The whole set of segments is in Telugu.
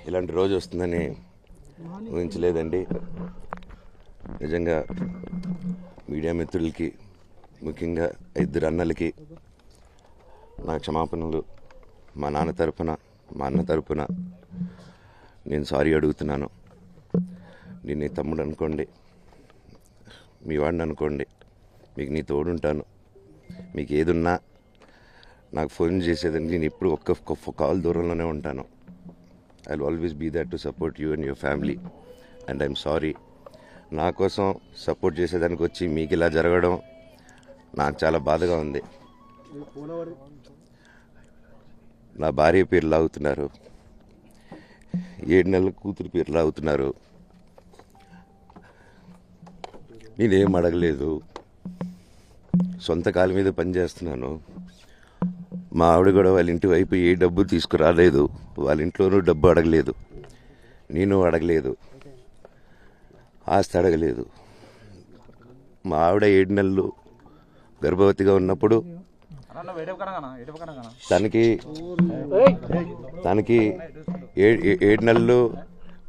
ఇలాంటి రోజు వస్తుందని ఊహించలేదండి. నిజంగా మీడియా మిత్రులకి, ముఖ్యంగా ఇద్దరు అన్నలకి నా క్షమాపణలు. మా నాన్న తరపున, మా అన్న తరపున నేను సారీ అడుగుతున్నాను. నేను నీ తమ్ముడు అనుకోండి, మీ వాడిని అనుకోండి, మీకు నీ తోడుంటాను. మీకు ఏదున్నా నాకు ఫోన్ చేసేదండి. నేను ఎప్పుడు ఒక్క కాల్ దూరంలోనే ఉంటాను. I will always be there to support you and your family. And I'm sorry, నా కోసం సపోర్ట్ చేసేదానికి వచ్చి మీకు ఇలా జరగడం నాకు చాలా బాధగా ఉంది. నా భార్య పేరు లాగుతున్నారు, 7 నెలల కూతురు పేరు లాగుతున్నారు. నేనేం అడగలేదు, సొంత కాళ్ళ మీద పనిచేస్తున్నాను. మా ఆవిడ కూడా వాళ్ళ ఇంటి వైపు ఏ డబ్బు తీసుకురాలేదు, వాళ్ళ ఇంట్లోనూ డబ్బు అడగలేదు, నేను అడగలేదు, ఆస్తి అడగలేదు. మా ఆవిడ 7 నెలలు గర్భవతిగా ఉన్నప్పుడు తనకి 7 నెలలు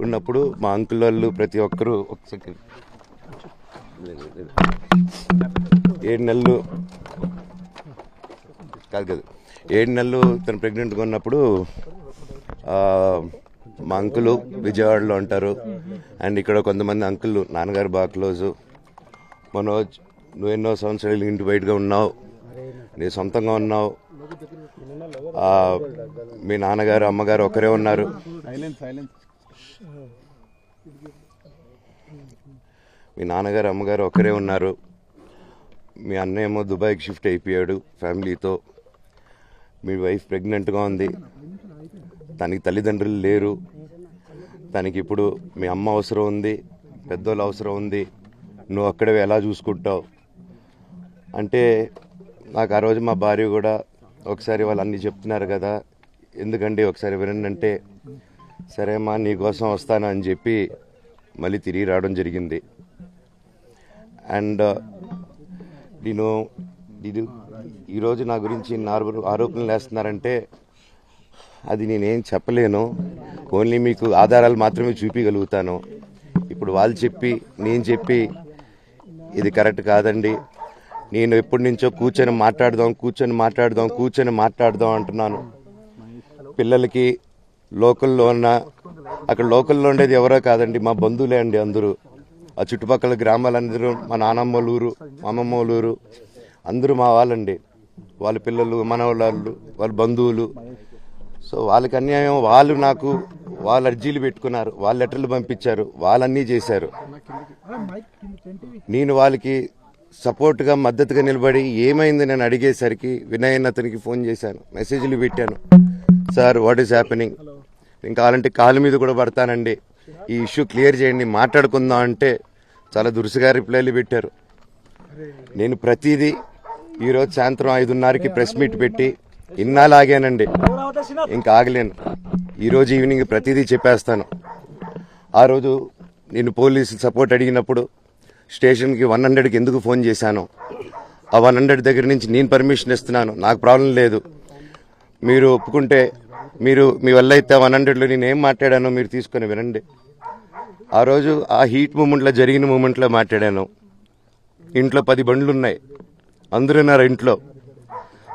ఉన్నప్పుడు మా అంకుల్ వాళ్ళు ప్రతి ఒక్కరూ 7 నెలలు కాదు 7 నెలలు తను ప్రెగ్నెంట్గా ఉన్నప్పుడు మా అంకులు విజయవాడలో ఉంటారు. అండ్ ఇక్కడ కొంతమంది అంకులు నాన్నగారు బాగా క్లోజు. మనోజ్, నువ్వు ఎన్నో సంవత్సరాలు ఇంటి బయటగా ఉన్నావు, నీ సొంతంగా ఉన్నావు. మీ నాన్నగారు అమ్మగారు ఒకరే ఉన్నారు. మీ నాన్నగారు అమ్మగారు ఒకరే ఉన్నారు. మీ అన్న ఏమో దుబాయ్కి షిఫ్ట్ అయిపోయాడు ఫ్యామిలీతో. మీ వైఫ్ ప్రెగ్నెంట్గా ఉంది, తనకి తల్లిదండ్రులు లేరు. తనకి ఇప్పుడు మీ అమ్మ అవసరం ఉంది, పెద్దోళ్ళ అవసరం ఉంది. నువ్వు అక్కడే ఎలా చూసుకుంటావు అంటే, నాకు ఆ రోజు మా భార్య కూడా ఒకసారి వాళ్ళు అన్నీ చెప్తున్నారు కదా, ఎందుకండి ఒకసారి వినండి అంటే, సరే అమ్మా నీకోసం వస్తాను అని చెప్పి మళ్ళీ తిరిగి రావడం జరిగింది. అండ్ నేను ఈరోజు నా గురించి ఆరోపణలు వేస్తున్నారంటే అది నేనేం చెప్పలేను. ఓన్లీ మీకు ఆధారాలు మాత్రమే చూపించగలుగుతాను. ఇప్పుడు వాళ్ళు చెప్పి నేను చెప్పి ఇది కరెక్ట్ కాదండి. నేను ఎప్పటి నుంచో కూర్చొని మాట్లాడదాం అంటున్నాను. పిల్లలకి లోకల్లో అక్కడ లోకల్లో ఉండేది ఎవరో కాదండి, మా బంధువులే అండి అందరూ. ఆ చుట్టుపక్కల గ్రామాలందరూ మా నానమ్మ ఊరు, మా అమ్మమ్మ ఊరు అందరూ మా వాళ్ళండి. వాళ్ళ పిల్లలు, మనవాళ్ళు, వాళ్ళ బంధువులు. సో వాళ్ళకి అన్యాయం, వాళ్ళు అర్జీలు పెట్టుకున్నారు, వాళ్ళు లెటర్లు పంపించారు, వాళ్ళన్నీ చేశారు. నేను వాళ్ళకి సపోర్ట్గా మద్దతుగా నిలబడి ఏమైంది నేను అడిగేసరికి వినయ్ అతనికి ఫోన్ చేశాను, మెసేజ్లు పెట్టాను. సార్ వాట్ ఈస్ హ్యాపెనింగ్, నేను కావాలంటే కాళ్ళ మీద కూడా పడతానండి, ఈ ఇష్యూ క్లియర్ చేయండి, మాట్లాడుకుందాం అంటే చాలా దురుసుగా రిప్లైలు పెట్టారు. నేను ప్రతిదీ ఈరోజు సాయంత్రం 5:30కి ప్రెస్ మీట్ పెట్టి ఇన్నాళ్ళు ఆగానండి, ఇంకా ఆగలేను. ఈరోజు ఈవినింగ్ ప్రతిదీ చెప్పేస్తాను. ఆ రోజు నేను పోలీసు సపోర్ట్ అడిగినప్పుడు స్టేషన్కి 100కి ఎందుకు ఫోన్ చేశాను, ఆ 100 దగ్గర నుంచి నేను పర్మిషన్ ఇస్తున్నాను, నాకు ప్రాబ్లం లేదు, మీరు ఒప్పుకుంటే మీ వల్ల అయితే 100లో నేను ఏం మాట్లాడానో మీరు తీసుకొని వినండి. ఆ రోజు ఆ హీట్ మూమెంట్లో జరిగిన మూమెంట్లో మాట్లాడాను. ఇంట్లో 10 బండ్లు ఉన్నాయి, అందరూ ఉన్నారు ఇంట్లో.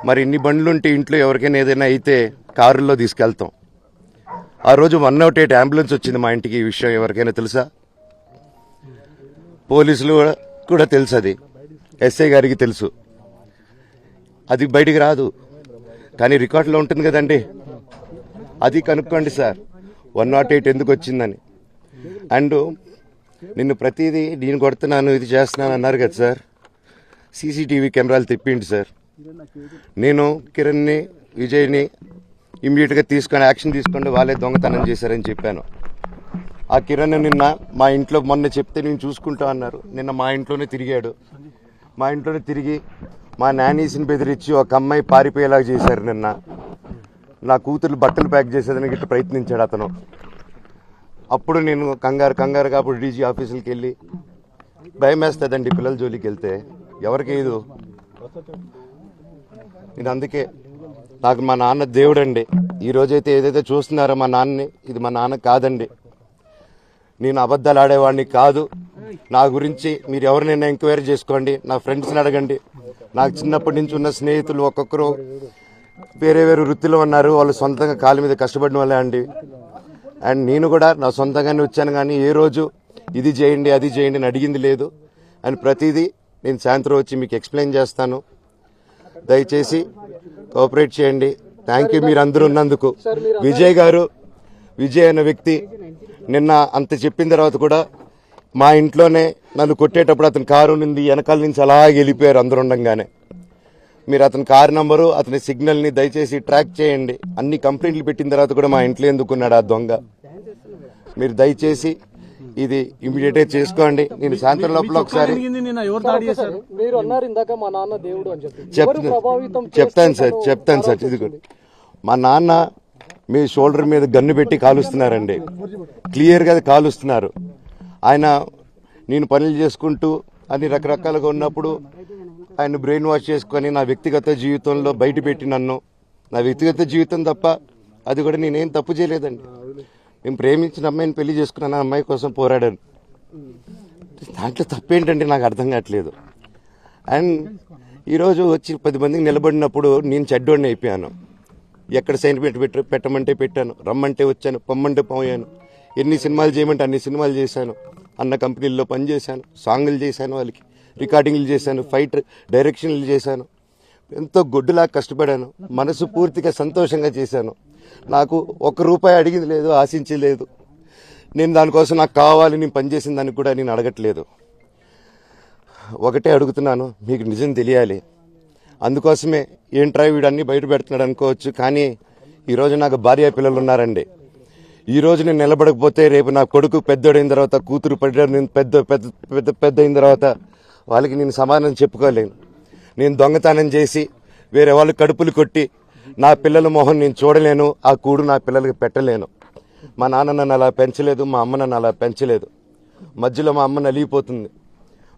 మరి ఇన్ని బండ్లు ఉంటే ఇంట్లో ఎవరికైనా ఏదైనా అయితే కారుల్లో తీసుకెళ్తాం. ఆ రోజు 108 అంబులెన్స్ వచ్చింది మా ఇంటికి. ఈ విషయం ఎవరికైనా తెలుసా? పోలీసులు కూడా తెలుసు, అది ఎస్ఐ గారికి తెలుసు. అది బయటికి రాదు, కానీ రికార్డులో ఉంటుంది కదండి, అది కనుక్కోండి సార్ 108 ఎందుకు వచ్చిందని. అండ్ నిన్ను ప్రతిదీ నేను కొడుతున్నాను, ఇది చేస్తున్నాను అన్నారు కదా సార్, సీసీటీవీ కెమెరాలు తెప్పిండి సార్. నేను కిరణ్ని, విజయ్ని ఇమ్మీడియట్గా తీసుకొని యాక్షన్ తీసుకోండి, వాళ్ళే దొంగతనం చేశారని చెప్పాను. ఆ కిరణ్ నిన్న మా ఇంట్లో మొన్న చెప్తే నేను చూసుకుంటా అన్నారు. నిన్న మా ఇంట్లోనే తిరిగాడు. మా ఇంట్లోనే తిరిగి మా నానీస్ని బెదిరించి ఒక అమ్మాయి పారిపోయేలాగా చేశారు. నిన్న నా కూతురు బట్టలు ప్యాక్ చేసేదానికి ఇట్లా ప్రయత్నించాడు అతను. అప్పుడు నేను కంగారుగా అప్పుడు డీజీ ఆఫీసులకి వెళ్ళి, భయం వేస్తుందండి పిల్లల జోలికి వెళ్తే, ఎవరికి ఇది. నేను అందుకే, నాకు మా నాన్న దేవుడండి. ఈ రోజైతే ఏదైతే చూస్తున్నారో మా నాన్నని, ఇది మా నాన్న కాదండి. నేను అబద్ధాలు ఆడేవాడిని కాదు. నా గురించి మీరు ఎవరినైనా ఎంక్వైరీ చేసుకోండి, నా ఫ్రెండ్స్ని అడగండి. నాకు చిన్నప్పటి నుంచి ఉన్న స్నేహితులు ఒక్కొక్కరు వేరే వేరే వృత్తిలో ఉన్నారు. వాళ్ళు సొంతంగా కాళ్ళ మీద కష్టపడిన వాళ్ళే అండి. అండ్ నేను కూడా నా సొంతంగానే వచ్చాను, కానీ ఏ రోజు ఇది చేయండి అది చేయండి అని అడిగింది లేదు. అండ్ ప్రతిదీ నేను సాయంత్రం వచ్చి మీకు ఎక్స్ప్లెయిన్ చేస్తాను. దయచేసి కోఆపరేట్ చేయండి. థ్యాంక్ యూ మీరు అందరూ ఉన్నందుకు. విజయ్ అనే వ్యక్తి నిన్న అంత చెప్పిన తర్వాత కూడా మా ఇంట్లోనే నన్ను కొట్టేటప్పుడు అతని కారు నుండి వెనకాల నుంచి అలా వెళ్ళిపోయారు అందరు ఉండంగానే. మీరు అతని కారు నంబరు, అతని సిగ్నల్ని దయచేసి ట్రాక్ చేయండి. అన్ని కంప్లైంట్లు పెట్టిన తర్వాత కూడా మా ఇంట్లో ఎందుకున్నాడు ఆ దొంగ? మీరు దయచేసి ఇది ఇమీడియట్ గా చేసుకోండి. నేను సాయంత్రం లోపల ఒకసారి చెప్తాను సార్. ఇది కూడా మా నాన్న మీ షోల్డర్ మీద గన్ను పెట్టి కాలుస్తున్నారండి. క్లియర్ గా కాలుస్తున్నారు. ఆయన నేను పనులు చేసుకుంటూ అన్ని రకరకాలుగా ఉన్నప్పుడు ఆయన బ్రెయిన్ వాష్ చేసుకొని నా వ్యక్తిగత జీవితంలో బయట పెట్టి నన్ను, నా వ్యక్తిగత జీవితం తప్ప అది కూడా నేనేం తప్పు చేయలేదండి. నేను ప్రేమించిన అమ్మాయిని పెళ్లి చేసుకున్నాను, అమ్మాయి కోసం పోరాడాను. దాంట్లో తప్పేంటంటే నాకు అర్థం కావట్లేదు. అండ్ ఈరోజు వచ్చి 10 మందికి నిలబడినప్పుడు నేను చెడ్డోడిని అయిపోయాను. ఎక్కడ సైన్ పెట్టమంటే పెట్టాను, రమ్మంటే వచ్చాను, పొమ్మంటే పోయాను. ఎన్ని సినిమాలు చేయమంటే అన్ని సినిమాలు చేశాను. అన్న కంపెనీల్లో పనిచేశాను, సాంగులు చేశాను, వాళ్ళకి రికార్డింగ్లు చేశాను, ఫైట్ డైరెక్షన్లు చేశాను. ఎంతో గొడ్డులా కష్టపడాను. మనసు పూర్తిగా సంతోషంగా చేశాను. నాకు ₹1 అడిగింది లేదు, ఆశించలేదు. నేను దానికోసం నాకు కావాలి, నేను పనిచేసిన దానికి కూడా నేను అడగట్లేదు. ఒకటే అడుగుతున్నాను, మీకు నిజం తెలియాలి. అందుకోసమే ఏంట్రా వీడు అన్ని బయట పెడుతున్నాడు అనుకోవచ్చు, కానీ ఈరోజు నాకు భార్య పిల్లలు ఉన్నారండి. ఈరోజు నేను నిలబడకపోతే రేపు నా కొడుకు పెద్దోడైన తర్వాత, కూతురు పెద్ద అయిన తర్వాత వాళ్ళకి నేను సమాధానం చెప్పుకోలేను. నేను దొంగతనం చేసి వేరే వాళ్ళు కడుపులు కొట్టి నా పిల్లల మొహం నేను చూడలేను, ఆ కూడు నా పిల్లలకి పెట్టలేను. మా నాన్న నన్ను అలా పెంచలేదు, మా అమ్మ నన్ను అలా పెంచలేదు. మధ్యలో మా అమ్మ నలిగిపోతుంది.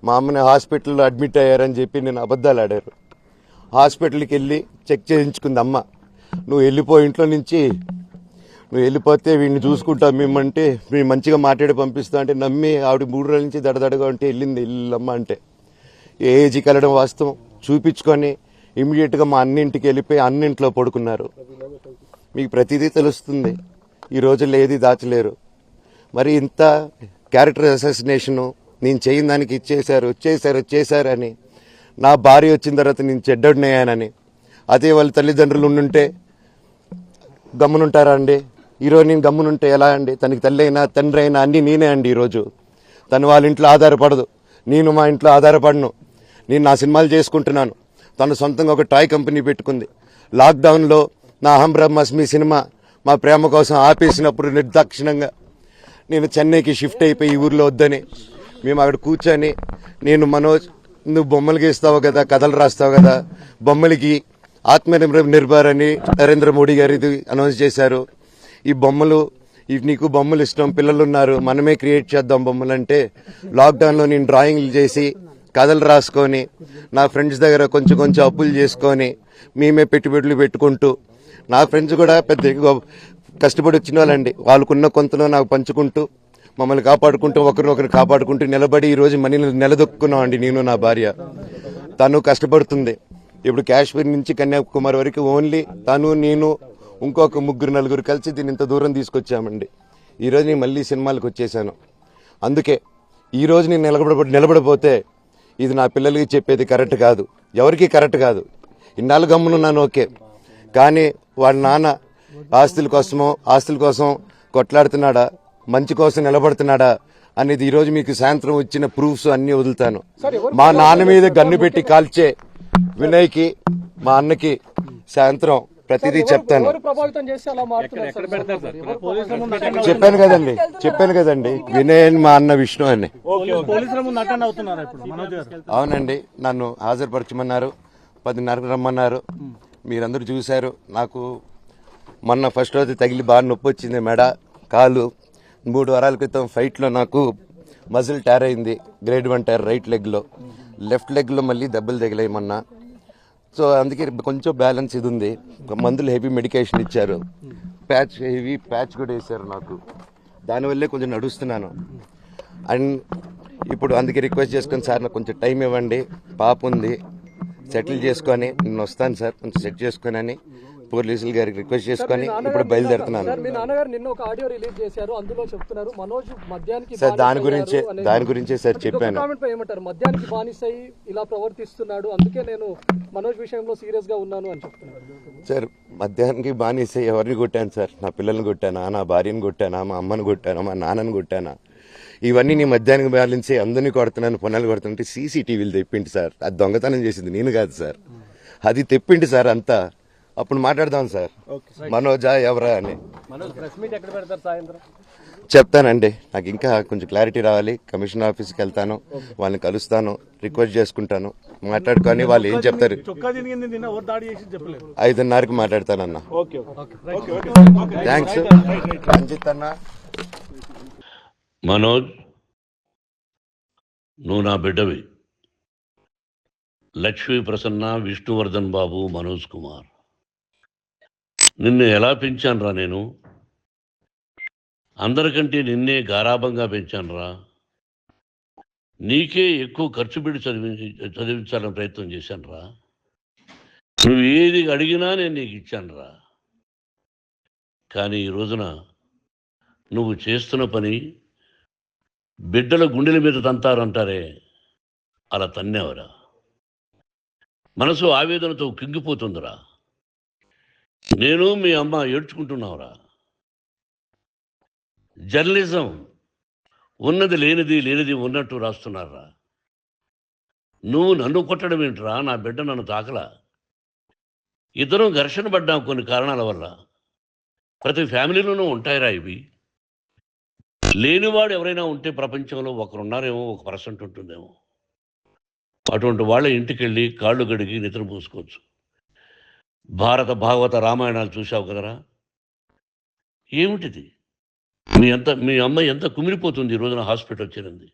మా అమ్మని హాస్పిటల్లో అడ్మిట్ అయ్యారని చెప్పి నేను అబద్ధాలు ఆడారు. హాస్పిటల్కి వెళ్ళి చెక్ చేయించుకుంది అమ్మ. నువ్వు వెళ్ళిపో ఇంట్లో నుంచి, నువ్వు వెళ్ళిపోతే వీడిని చూసుకుంటావు మేమంటే, మేము మంచిగా మాట్లాడి పంపిస్తా అంటే నమ్మి ఆవిడ 3 రోజుల నుంచి దడదడగా ఉంటే వెళ్ళింది ఇల్లమ్మ. అంటే ఏజీకి వెళ్ళడం వాస్తవం చూపించుకొని ఇమీడియట్గా మా అన్నింటికి వెళ్ళిపోయి అన్నింట్లో పడుకున్నారు. మీకు ప్రతిదీ తెలుస్తుంది. ఈ రోజుల్లో ఏది దాచలేరు. మరి ఇంత క్యారెక్టర్ అసాసినేషను నేను చేయని దానికి చేశారు అని, నా భార్య వచ్చిన తర్వాత నేను చెడ్డోడినయ్యానని, అదే వాళ్ళ తల్లిదండ్రులు ఉండుంటే గమ్మునుంటారా అండి? ఈరోజు నేను గమ్మునుంటే ఎలా అండి? తనకి తల్లి అయినా తండ్రి అయినా అన్నీ నేనే అండి. ఈరోజు తను వాళ్ళ ఇంట్లో ఆధారపడదు, నేను మా ఇంట్లో ఆధారపడను. నేను నా సినిమాలు చేసుకుంటున్నాను. తను సొంతంగా ఒక టాయ్ కంపెనీ పెట్టుకుంది. లాక్డౌన్లో నా అహం బ్రహ్మాస్మి సినిమా మా ప్రేమ కోసం ఆపేసినప్పుడు నిర్దాక్షిణంగా నేను చెన్నైకి షిఫ్ట్ అయిపోయి ఈ ఊర్లో వద్దని మేము అక్కడ కూర్చొని, నేను మనోజ్ నువ్వు బొమ్మలు గీస్తావు కదా, కథలు రాస్తావు కదా, బొమ్మలకి ఆత్మనిర్భర్ అని నరేంద్ర మోడీ గారు ఇది అనౌన్స్ చేశారు. ఈ బొమ్మలు, నీకు బొమ్మలు ఇష్టం, పిల్లలు ఉన్నారు, మనమే క్రియేట్ చేద్దాం బొమ్మలు అంటే, లాక్డౌన్లో నేను డ్రాయింగ్లు చేసి కథలు రాసుకొని నా ఫ్రెండ్స్ దగ్గర కొంచెం అప్పులు చేసుకొని మేమే పెట్టుబడులు పెట్టుకుంటూ, నా ఫ్రెండ్స్ కూడా పెద్ద కష్టపడి వచ్చిన వాళ్ళండి. వాళ్ళకున్న కొంతలో నాకు పంచుకుంటూ, మమ్మల్ని కాపాడుకుంటూ, ఒకరినొకరు కాపాడుకుంటూ నిలబడి ఈరోజు మనీని నిలదొక్కున్నాం అండి. నేను నా భార్య, తను కష్టపడుతుంది. ఇప్పుడు కాశ్మీర్ నుంచి కన్యాకుమారి వరకు ఓన్లీ తను, నేను, ఇంకొక 3-4 కలిసి దీన్ని ఇంత దూరం తీసుకొచ్చామండి. ఈరోజు నేను మళ్ళీ సినిమాలకు వచ్చేసాను. అందుకే ఈరోజు నేను నిలబడిపోతే ఇది నా పిల్లలకి చెప్పేది కరెక్ట్ కాదు, ఎవరికి కరెక్ట్ కాదు. ఇన్నాళ్ళు గమ్మునున్నాను ఓకే, కానీ వాళ్ళ నాన్న ఆస్తుల కోసం కొట్లాడుతున్నాడా, మంచి కోసం నిలబడుతున్నాడా అనేది ఈరోజు మీకు సాయంత్రం వచ్చిన ప్రూఫ్స్ అన్ని వదులుతాను. మా నాన్న మీద గన్ను పెట్టి కాల్చే వినయ్కి, మా అన్నకి సాయంత్రం ప్రతిదీ చెప్తాను. చెప్పాను కదండి వినయ్ అని, మా అన్న విష్ణు అని. అవునండి, నన్ను హాజరుపరచమన్నారు, 10:30 రమ్మన్నారు. మీరందరూ చూశారు. నాకు మొన్న ఫస్ట్ రోజు తగిలి బాగా నొప్పి వచ్చింది, మెడ, కాలు. 3 వారాల క్రితం ఫైట్లో నాకు మజిల్ టైర్ అయింది, గ్రేడ్ 1 టైర్ రైట్ లెగ్లో. లెఫ్ట్ లెగ్లో మళ్ళీ దెబ్బలు తగిలాయి మొన్న. సో అందుకే కొంచెం బ్యాలెన్స్ ఇది ఉంది. మందులు హెవీ మెడికేషన్ ఇచ్చారు, హెవీ ప్యాచ్ కూడా వేశారు నాకు. దానివల్లే కొంచెం నడుస్తున్నాను. అండ్ ఇప్పుడు అందుకే రిక్వెస్ట్ చేసుకొని, సార్ నాకు కొంచెం టైం ఇవ్వండి, పాప ఉంది, సెటిల్ చేసుకొని నేను వస్తాను సార్, కొంచెం సెట్ చేసుకొని అని పోలీసులు గారికి రిక్వెస్ట్ చేసుకొని ఇప్పుడు బయలుదేరుతున్నాను. మీ నాన్నగారు నిన్న ఒక ఆడియో రిలీజ్ చేశారు, అందులో చెప్తున్నారు మనోజ్ మద్యానికి సార్ దాని గురించే సార్ చెప్పాను. కామెంట్ పై ఏమంటారు? మద్యానికి బానిసై ఇలా ప్రవర్తిస్తున్నాడు, అందుకే నేను మనోజ్ విషయంలో సీరియస్ గా ఉన్నాను అని చెప్తున్నారు. సార్ మద్యానికి బానిసై ఎవరిని కొట్టాను సార్? నా పిల్లల్ని కొట్టానా, నా భార్యను కొట్టానా, మా అమ్మని కొట్టానా, మా నాన్నని కొట్టానా? ఇవన్నీ నీ మద్యానికి బ్యాలెన్స్ అందరినీ కొడుతున్నాను, పొన్నాలు కొడుతుంటే సీసీటీవీలు తెప్పింటి సార్. అది దొంగతనం చేసింది నేను కాదు సార్, అది తెప్పింటి సార్ అంతా. అప్పుడు మాట్లాడదాం సార్, మనోజా ఎవరా అని చెప్తానండి. నాకు ఇంకా కొంచెం క్లారిటీ రావాలి. కమిషనర్ ఆఫీస్కి వెళ్తాను, వాళ్ళని కలుస్తాను, రిక్వెస్ట్ చేసుకుంటాను, మాట్లాడుకొని వాళ్ళు ఏం చెప్తారు 5:30కి మాట్లాడతానన్నా. థ్యాంక్స్ రంజిత్ అన్న. మనోజ్, నువ్వు నా బిడ్డవి. లక్ష్మీ ప్రసన్న, విష్ణువర్ధన్ బాబు, మనోజ్ కుమార్, నిన్ను ఎలా పెంచానురా నేను? అందరికంటే నిన్నే గారాభంగా పెంచానురా. నీకే ఎక్కువ ఖర్చు పెట్టి చదివించాలని ప్రయత్నం చేశానురా. నువ్వు ఏది అడిగినా నేను నీకు ఇచ్చానురా. కానీ ఈ రోజున నువ్వు చేస్తున్న పని బిడ్డల గుండెల మీద తంతారంటారే, అలా తన్నేవరా. మనసు ఆవేదనతో కింగిపోతుందిరా. నేను మీ అమ్మ ఏడ్చుకుంటున్నావురా. జర్నలిజం ఉన్నది లేనిది, లేనిది ఉన్నట్టు రాస్తున్నారా. నువ్వు నన్ను కొట్టడం ఏంట్రా? నా బిడ్డ నన్ను తాకలా. ఇద్దరం ఘర్షణ పడ్డాం కొన్ని కారణాల వల్ల. ప్రతి ఫ్యామిలీలోనూ ఉంటాయిరా ఇవి. లేనివాడు ఎవరైనా ఉంటే ప్రపంచంలో ఒకరున్నారేమో, 1% ఉంటుందేమో. అటువంటి వాళ్ళ ఇంటికి వెళ్ళి కాళ్ళు గడిగి నిద్ర పూసుకోవచ్చు. భారత భాగవత రామాయణాలు చూశావు కదరా. ఏమిటిది? మీ అమ్మ ఎంత కుమిలిపోతుంది ఈ రోజున హాస్పిటల్ చేరింది.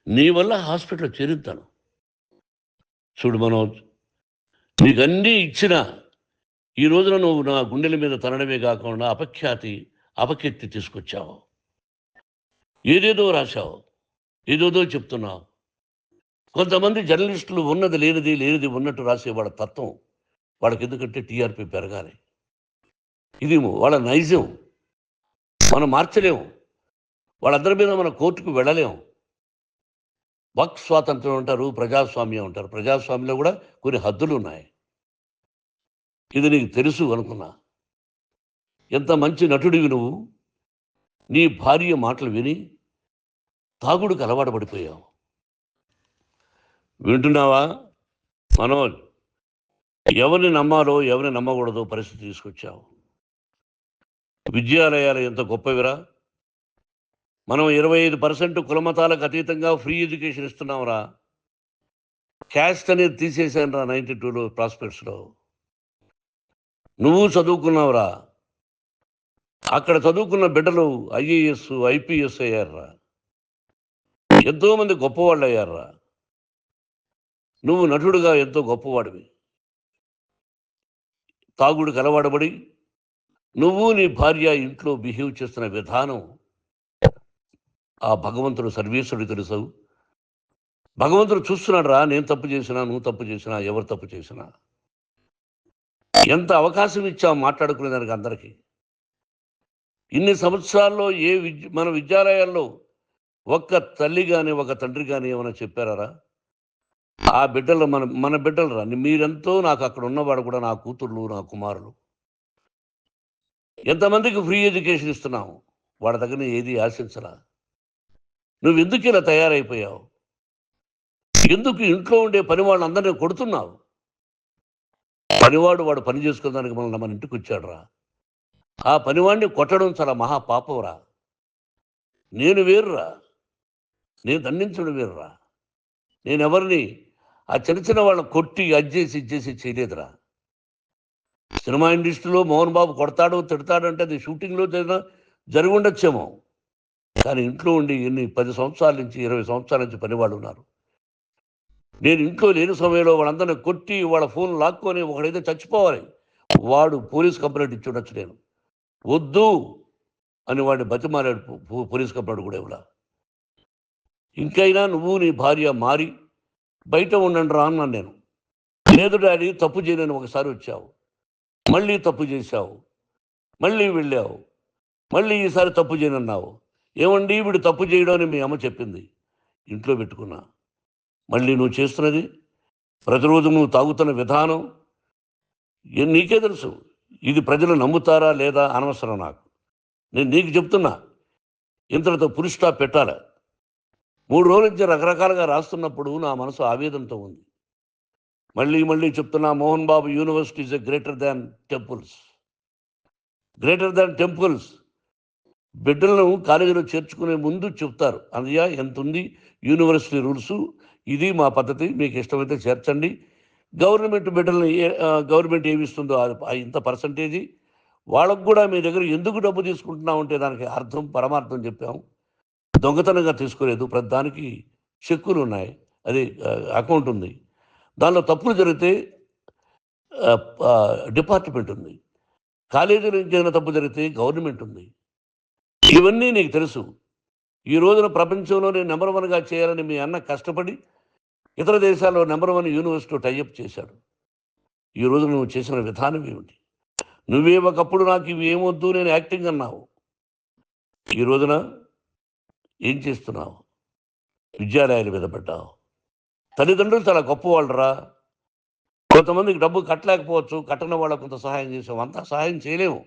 నీ వల్ల హాస్పిటల్ చేరుతాను. చూడు మనోజ్, నీకన్నీ ఇచ్చినా ఈ రోజున నువ్వు నా గుండెల మీద తనడమే కాకుండా అపకీర్తి తీసుకొచ్చావు. ఏదేదో రాశావు, ఏదేదో చెప్తున్నావు. కొంతమంది జర్నలిస్టులు ఉన్నది లేనిది, లేనిది ఉన్నట్టు రాసేవాళ్ళ తత్వం వాళ్ళకి. ఎందుకంటే టీఆర్పీ పెరగాలి. ఇది వాళ్ళ నైజం. మనం మార్చలేము. వాళ్ళందరి మీద మన కోర్టుకు వెళ్ళలేము. వాక్ స్వాతంత్రం అంటారు, ప్రజాస్వామ్యం అంటారు. ప్రజాస్వామ్యంలో కూడా కొన్ని హద్దులు ఉన్నాయి. ఇది నీకు తెలుసు అనుకున్నా. ఎంత మంచి నటుడివి నువ్వు. నీ భార్య మాటలు విని తాగుడుకు అలవాటు పడిపోయావు. వింటున్నావా మనోజ్? ఎవరిని నమ్మాలో ఎవరిని నమ్మకూడదో పరిస్థితి తీసుకొచ్చావు. విద్యాలయాలు ఎంత గొప్పవిరా. మనం 25% కులమతాలకు అతీతంగా ఫ్రీ ఎడ్యుకేషన్ ఇస్తున్నాంరా. క్యాస్ట్ అనేది తీసేశాను రా 92లో ప్రాస్పెక్ట్స్లో. నువ్వు చదువుకున్నావురా. అక్కడ చదువుకున్న బిడ్డలు ఐఏఎస్, ఐపీఎస్ అయ్యారురా. ఎంతోమంది గొప్పవాళ్ళు అయ్యారురా. నువ్వు నటుడుగా ఎంతో గొప్పవాడివి. తాగుడికి అలవాడబడి నువ్వు నీ భార్య ఇంట్లో బిహేవ్ చేస్తున్న విధానం ఆ భగవంతుడు సర్వేశ్వరుడు తెలుసు. భగవంతుడు చూస్తున్నాడు రా. నేను తప్పు చేసినా, నువ్వు తప్పు చేసినా, ఎవరు తప్పు చేసినా. ఎంత అవకాశం ఇచ్చావు మాట్లాడుకునేదానికి అందరికీ. ఇన్ని సంవత్సరాల్లో మన విద్యాలయాల్లో ఒక్క తల్లి కానీ ఒక తండ్రి కానీ ఏమైనా చెప్పారా? ఆ బిడ్డలు మన బిడ్డలు రా. మీరెంతో నాకు అక్కడ ఉన్నవాడు కూడా నా కూతుర్లు, నా కుమారులు. ఎంతమందికి ఫ్రీ ఎడ్యుకేషన్ ఇస్తున్నావు. వాడి దగ్గర ఏది ఆశించరా. నువ్వు ఎందుకు ఇలా తయారైపోయావు? ఎందుకు ఇంట్లో ఉండే పనివాళ్ళని అందరినీ కొడుతున్నావు? పనివాడు వాడు పని చేసుకునేదానికి మన ఇంటికి వచ్చాడు రా. ఆ పనివాడిని కొట్టడం చాలా మహాపాపంరా. నేను వేరురా. నేను దండించడం వేరురా. నేను ఎవరిని ఆ చిన్న వాళ్ళని కొట్టి అజ్జేసి ఇచ్చేసి చేయలేదురా. సినిమా ఇండస్ట్రీలో మోహన్ బాబు కొడతాడు, తిడతాడు అంటే అది షూటింగ్లో జరిగి ఉండొచ్చేమో. కానీ ఇంట్లో ఉండి 10 సంవత్సరాల నుంచి 20 సంవత్సరాల నుంచి పనివాళ్ళు ఉన్నారు. నేను ఇంట్లో లేని సమయంలో వాళ్ళందరినీ కొట్టి వాళ్ళ ఫోన్ లాక్కొని ఒకడైతే చచ్చిపోవాలి, వాడు పోలీస్ కంప్లైంట్ ఇచ్చి ఉండొచ్చు. నేను వద్దు అని వాడిని బతిమాలాడు, పోలీస్ కంప్లైంట్ కూడా ఇవ్వడా. ఇంకైనా నువ్వు నీ భార్య మారి బయట ఉండండి రా అన్నాను నేను. లేదు డాడీ, తప్పు చేయలేని ఒకసారి వచ్చావు, మళ్ళీ తప్పు చేశావు, మళ్ళీ వెళ్ళావు, మళ్ళీ ఈసారి తప్పు చేయనన్నావు. ఏమండి వీడు తప్పు చేయడం అని మీ అమ్మ చెప్పింది, ఇంట్లో పెట్టుకున్నా. మళ్ళీ నువ్వు చేస్తున్నది, ప్రతిరోజు నువ్వు తాగుతున్న విధానం నీకే తెలుసు. ఇది ప్రజలు నమ్ముతారా లేదా అనవసరం నాకు. నేను నీకు చెప్తున్నా, ఇంతటితో పులి స్టాప్ పెట్టాలి. 3 రోజుల నుంచి రకరకాలుగా రాస్తున్నప్పుడు నా మనసు ఆవేదనతో ఉంది. మళ్ళీ మళ్ళీ చెప్తున్నా, Mohan Babu university is greater than temples. Greater than temples. బిడ్డలను కాలేజీలో చేర్చుకునే ముందు చెప్తారు, అన్నయ్య ఎంత ఉంది యూనివర్సిటీ రూల్స్, ఇది మా పద్ధతి, మీకు ఇష్టమైతే చేర్చండి. గవర్నమెంట్ బిడ్డలను గవర్నమెంట్ ఏమి ఇస్తుందో ఇంత పర్సంటేజీ, వాళ్ళకు కూడా మీ దగ్గర ఎందుకు డబ్బు తీసుకుంటున్నాం అంటే దానికి అర్థం పరమార్థం చెప్పాము. దొంగతనంగా తీసుకోలేదు, ప్రతి దానికి చెక్కులు ఉన్నాయి, అది అకౌంట్ ఉంది. దానిలో తప్పులు జరిగితే డిపార్ట్మెంట్ ఉంది. కాలేజీలో ఇంకేదైనా తప్పు జరిగితే గవర్నమెంట్ ఉంది. ఇవన్నీ నీకు తెలుసు. ఈ రోజున ప్రపంచంలో నేను నెంబర్ 1గా చేయాలని మీ అన్న కష్టపడి ఇతర దేశాల్లో నెంబర్ 1 యూనివర్సిటీ టైఅప్ చేశాడు. ఈ రోజు నువ్వు చేసిన విధానం ఏమిటి? నువ్వే ఒకప్పుడు నాకు ఇవి ఏమొద్దు, నేను యాక్టింగ్ అన్నావు. ఈ రోజున ఏం చేస్తున్నావు? విద్యాలయాల మీద పడ్డావు. తల్లిదండ్రులు చాలా గొప్పవాళ్ళరా. కొంతమందికి డబ్బు కట్టలేకపోవచ్చు, కట్టని వాళ్ళకు కొంత సహాయం చేసాం, అంతా సహాయం చేయలేము.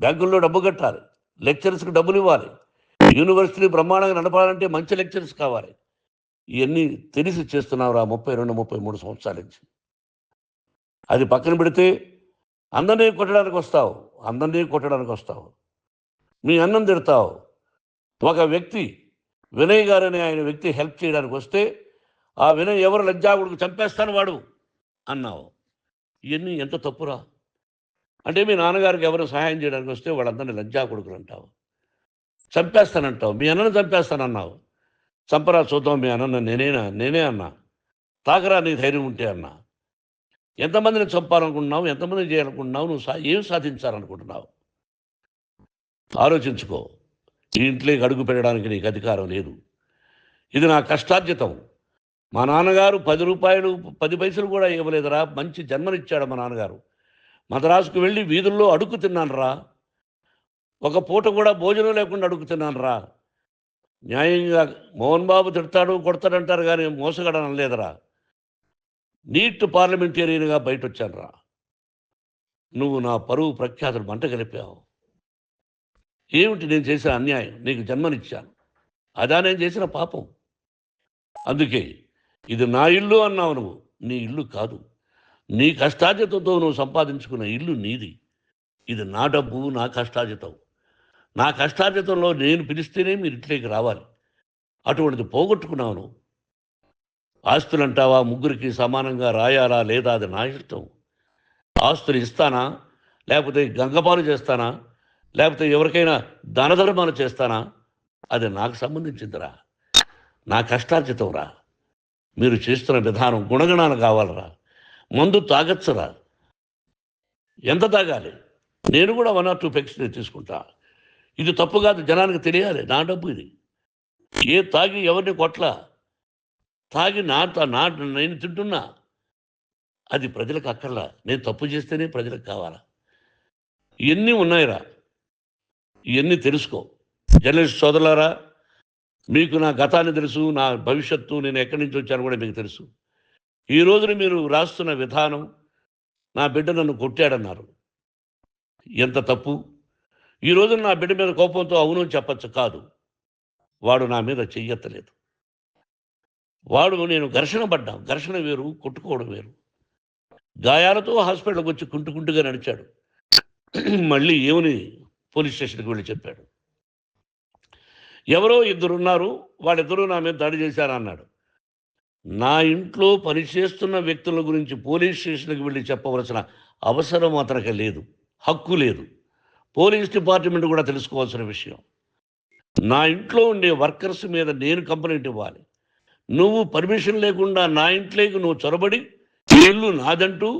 బ్యాంకుల్లో డబ్బు కట్టాలి, లెక్చరర్స్కి డబ్బులు ఇవ్వాలి, యూనివర్సిటీ బ్రహ్మాండంగా నడపాలంటే మంచి లెక్చరర్స్ కావాలి. ఇవన్నీ తెలిసి చేస్తున్నావురా 32-33 సంవత్సరాల నుంచి. అది పక్కన పెడితే అందరినీ కొట్టడానికి వస్తావు, మీ అన్నం తిడతావు. ఒక వ్యక్తి వినయ్ గారని ఆయన వ్యక్తి హెల్ప్ చేయడానికి వస్తే ఆ వినయ్ ఎవరు లజ్జాగుడికి చంపేస్తాను వాడు అన్నావు. ఇవన్నీ ఎంత తప్పురా. అంటే మీ నాన్నగారికి ఎవరు సహాయం చేయడానికి వస్తే వాళ్ళందరినీ లజ్జా కొడుకులు అంటావు, చంపేస్తానంటావు. మీ అన్నను చంపేస్తానన్నావు. చంపరా చూద్దాం మీ అన్న, నేనే అన్నా. తాకరా నీ ధైర్యం ఉంటే అన్నా. ఎంతమందిని చంపాలనుకుంటున్నావు, ఎంతమందిని చేయాలనుకుంటున్నావు, నువ్వు ఏం సాధించాలనుకుంటున్నావు ఆలోచించుకో. ఈ ఇంట్లోకి అడుగు పెట్టడానికి నీకు అధికారం లేదు. ఇది నా కష్టార్జితం. మా నాన్నగారు 10 రూపాయలు 10 పైసలు కూడా ఇవ్వలేదురా. మంచి జన్మనిచ్చాడు మా నాన్నగారు. మద్రాసుకు వెళ్ళి వీధుల్లో అడుగు తిన్నాను రా. ఒక పూట కూడా భోజనం లేకుండా అడుగు తిన్నాను రా. న్యాయంగా మోహన్ బాబు తిడతాడు కొడతాడంటారు కానీ మోసగడనం లేదురా. నీట్ పార్లమెంటేరియన్గా బయట వచ్చాను రా. నువ్వు నా పరువు ప్రఖ్యాతులు మంట కలిపావు. ఏమిటి నేను చేసిన అన్యాయం? నీకు జన్మనిచ్చాను, అదా నేను చేసిన పాపం. అందుకే ఇది నా ఇల్లు అన్నావు. నువ్వు నీ ఇల్లు కాదు, నీ కష్టార్జితంతో నువ్వు సంపాదించుకున్న ఇల్లు నీది. ఇది నా డబ్బు, నా కష్టార్జితం. నా కష్టార్జితంలో నేను పిలిస్తేనే మీరు ఇంట్లోకి రావాలి. అటువంటిది పోగొట్టుకున్నావు నువ్వు. ఆస్తులు అంటావా, ముగ్గురికి సమానంగా రాయాలా లేదా అది నా ఇష్టం. ఆస్తులు ఇస్తానా, లేకపోతే గంగపాలు చేస్తానా, లేకపోతే ఎవరికైనా దానధర్మాలు చేస్తానా, అది నాకు సంబంధించిందిరా, నా కష్టార్జితం రా. మీరు చేస్తున్న విధానం గుణగణాలు కావాలరా. మందు తాగచ్చురా, ఎంత తాగాలి? నేను కూడా 1 or 2 పెగ్స్ తీసుకుంటా. ఇది తప్పు కాదు, జనానికి తెలియాలి. నా డబ్బు ఇది. ఏ తాగి ఎవరిని కొట్లా, తాగి నేను తింటున్నా, అది ప్రజలకు అక్కర్లా. నేను తప్పు చేస్తేనే ప్రజలకు కావాలా. ఇవన్నీ ఉన్నాయిరా, ఇవన్నీ తెలుసుకో. జర్నలిస్ట్ సోదరులారా, మీకు నా గతాన్ని తెలుసు, నా భవిష్యత్తు, నేను ఎక్కడి నుంచి వచ్చాను కూడా మీకు తెలుసు. ఈ రోజున మీరు రాస్తున్న విధానం, నా బిడ్డ నన్ను కొట్టాడన్నారు, ఎంత తప్పు. ఈ రోజున నా బిడ్డ మీద కోపంతో అవును చెప్పచ్చు, కాదు. వాడు నా మీద చెయ్యెత్తలేదు. నేను ఘర్షణ పడ్డాం. ఘర్షణ వేరు, కొట్టుకోవడం వేరు. గాయాలతో హాస్పిటల్కి వచ్చి కుంటుకుంటుగా నడిచాడు. మళ్ళీ ఏమని పోలీస్ స్టేషన్కి వెళ్ళి చెప్పాడు. ఎవరో 2 ఉన్నారు, వాళ్ళిద్దరూ నా మీద దాడి చేశారన్నాడు. నా ఇంట్లో పనిచేస్తున్న వ్యక్తుల గురించి పోలీస్ స్టేషన్కి వెళ్ళి చెప్పవలసిన అవసరం అతనికి లేదు, హక్కు లేదు. పోలీస్ డిపార్ట్మెంట్ కూడా తెలుసుకోవాల్సిన విషయం. నా ఇంట్లో ఉండే వర్కర్స్ మీద నేను కంప్లైంట్ ఇవ్వాలి. నువ్వు పర్మిషన్ లేకుండా నా ఇంట్లోకి నువ్వు చొరబడి ఈ ఇల్లు నాదంటూ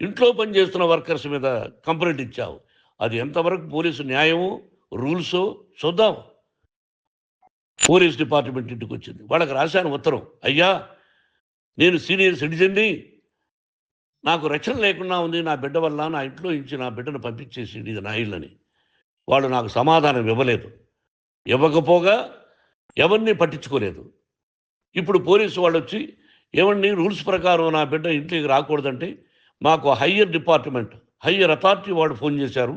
ఇంట్లో పనిచేస్తున్న వర్కర్స్ మీద కంప్లైంట్ ఇచ్చావు. అది ఎంతవరకు పోలీసు న్యాయమో రూల్సో చూద్దాం. పోలీస్ డిపార్ట్మెంట్ ఇంటికి వచ్చింది, వాళ్ళకి రాశాను ఉత్తరం, అయ్యా నేను సీనియర్ సిటిజన్ని, నాకు రక్షణ లేకుండా ఉంది, నా బిడ్డ వల్ల నా ఇంట్లో నుంచి నా బిడ్డను పంపించేసి ఇది నా ఇల్లని. వాళ్ళు నాకు సమాధానం ఇవ్వలేదు, ఇవ్వకపోగా ఎవరిని పట్టించుకోలేదు. ఇప్పుడు పోలీసు వాళ్ళు వచ్చి ఏమండి రూల్స్ ప్రకారం నా బిడ్డ ఇంటికి రాకూడదంటే మాకు హయ్యర్ డిపార్ట్మెంట్ హయ్యర్ అథారిటీ వాళ్ళు ఫోన్ చేశారు,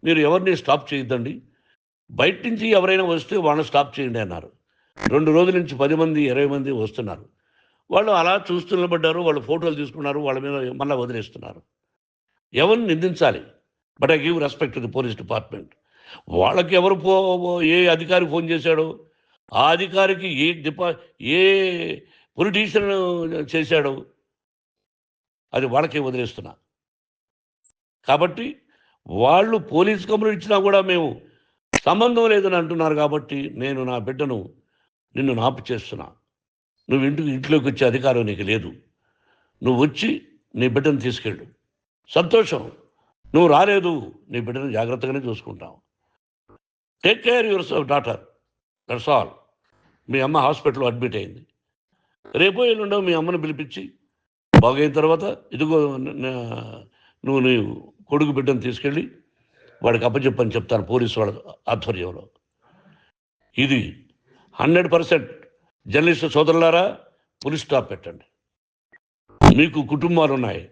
మీరు ఎవరిని స్టాప్ చేయొద్దండి, బయట నుంచి ఎవరైనా వస్తే వాళ్ళని స్టాప్ చేయండి అన్నారు. 2 రోజుల నుంచి 10 మంది 20 మంది వస్తున్నారు. వాళ్ళు అలా చూస్తూ నిలబడ్డారు, వాళ్ళు ఫోటోలు తీసుకున్నారు, వాళ్ళ మీద మళ్ళీ వదిలేస్తున్నారు. ఎవరిని నిందించాలి? But I give respect to the police department. వాళ్ళకి ఎవరు ఏ అధికారి ఫోన్ చేశాడో ఆ అధికారికి ఏ పొలిటీషియన్ చేశాడో అది వాళ్ళకే వదిలేస్తున్నా. కాబట్టి వాళ్ళు పోలీస్ కంప్లైంట్ ఇచ్చినా కూడా మేము సంబంధం లేదని అంటున్నారు. కాబట్టి నేను నా బిడ్డను నిన్ను నాపు చేస్తున్నా. నువ్వు ఇంట్లోకి వచ్చే అధికారం నీకు లేదు. నువ్వు వచ్చి నీ బిడ్డను తీసుకెళ్ళు, సంతోషం. నువ్వు రాలేదు, నీ బిడ్డను జాగ్రత్తగానే చూసుకుంటావు. Take care your daughter, that's all. మీ అమ్మ హాస్పిటల్లో అడ్మిట్ అయింది. రేపో ఎల్లుండో మీ అమ్మను పిలిపించి బాగైన తర్వాత ఇదిగో నువ్వు నీ కొడుకు బిడ్డను తీసుకెళ్ళి వాడికి అప్పచెప్పని చెప్తాను పోలీసు వాళ్ళ ఆధ్వర్యంలో. ఇది 100% జర్నలిస్టు సోదరులారా పులి స్టాప్ పెట్టండి. మీకు కుటుంబాలు ఉన్నాయి,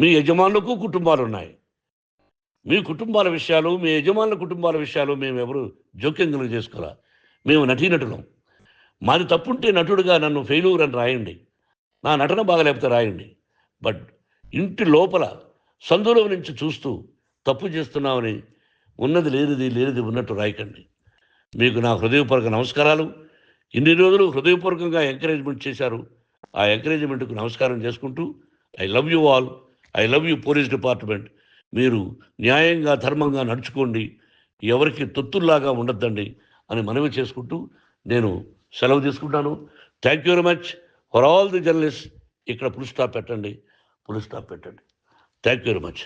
మీ యజమానులకు కుటుంబాలు ఉన్నాయి. మీ కుటుంబాల విషయాలు, మీ యజమానుల కుటుంబాల విషయాలు మేము ఎవరు జోక్యం చేసుకోవాలా. మేము నటీనటులం. మాది తప్పుంటే నటుడుగా నన్ను ఫెయిల్యూర్ అని రాయండి, నా నటన బాగలేకపోతే రాయండి. బట్ ఇంటి లోపల సందులో నుంచి చూస్తూ తప్పు చేస్తున్నామని ఉన్నది లేనిది ఉన్నట్టు రాయకండి. మీకు నా హృదయపూర్వక నమస్కారాలు. ఇన్ని రోజులు హృదయపూర్వకంగా ఎంకరేజ్మెంట్ చేశారు. ఆ ఎంకరేజ్మెంట్కు నమస్కారం చేసుకుంటూ I love you all. I love you police department. మీరు న్యాయంగా ధర్మంగా నడుచుకోండి, ఎవరికి తొత్తుల్లాగా ఉండొద్దండి అని మనవి చేసుకుంటూ నేను సెలవు తీసుకుంటాను. Thank you very much for all the journalist. ఇక్కడ పులి స్టాప్ పెట్టండి, పులి స్టాప్ పెట్టండి. Thank you very much.